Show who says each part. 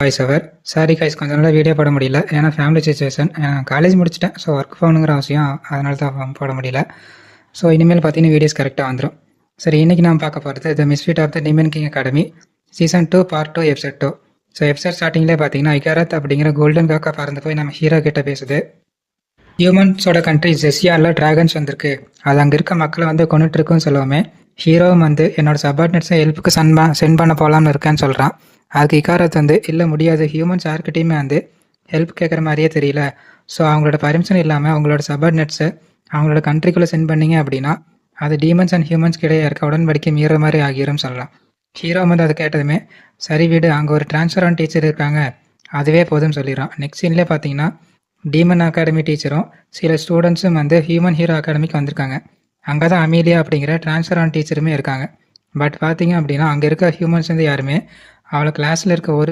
Speaker 1: Voice over. Sorry guys, கொஞ்ச நாளாக video போட முடியல. ஏன்னா ஃபேமிலி சுச்சுவேஷன். காலேஜ் முடிச்சிட்டேன். ஸோ ஒர்க் போகணுங்கிற அவசியம், அதனால தான் போட முடியல. ஸோ இனிமேல் பார்த்தீங்கன்னா வீடியோஸ் கரெக்டாக வந்துடும். சரி, இன்றைக்கி நான் பார்க்க போகிறது the Misfit of the Demon King Academy season 2 part 2 episode 2. So episode ஸ்டார்டிங்லேயே பார்த்தீங்கன்னா இகாரத் அப்படிங்கிற கோல்டன் காக்கா பறந்து போய் நம்ம ஹீரோ கிட்ட பேசுது. ஹியூமன்ஸோட கண்ட்ரி ஜெஸ்யாவில் ட்ராகன்ஸ் வந்திருக்கு, அது அங்கே இருக்க மக்களை வந்து கொண்டுட்டுருக்குன்னு சொல்லுவோமே. ஹீரோவும் வந்து என்னோட சபார்டினேட்ஸை ஹெல்ப்புக்கு சென்ட் பண்ண போகலாம்னு இருக்கேன்னு சொல்கிறான். அதுக்கு இகாரத் வந்து இல்லை முடியாது, ஹியூமன்ஸ் யாருக்கிட்டையுமே வந்து ஹெல்ப் கேட்குற மாதிரியே தெரியல. ஸோ அவங்களோட பர்மிஷன் இல்லாமல் அவங்களோட சபார்டினேட்ஸை அவங்களோட கண்ட்ரிக்குள்ளே சென்ட் பண்ணிங்க அப்படின்னா அது டீமன்ஸ் அண்ட் ஹியூமன்ஸ் கிடையாது இருக்க உடன்படிக்கை மீற மாதிரி ஆகிரும் சொல்லலாம். ஹீரோ வந்து அதை கேட்டதுமே சரி வீடு, அங்கே ஒரு டிரான்ஸ்ஃபர் ஆன் டீச்சர் இருக்காங்க, அதுவே போதும்னு சொல்லிடுறான். நெக்ஸ்ட் சீன்லேயே பார்த்தீங்கன்னா டீமன் அகாடமி டீச்சரும் சில ஸ்டூடெண்ட்ஸும் வந்து ஹியூமன் ஹீரோ அகாடமிக்கு வந்திருக்காங்க. அங்கே தான் அமீலியா அப்படிங்கிற டிரான்ஸ்ஃபர் ஆன் டீச்சருமே இருக்காங்க. பட் பார்த்தீங்க அப்படின்னா அங்கே இருக்க ஹியூமன்ஸ் வந்து யாருமே அவளை கிளாஸில் இருக்க ஒரு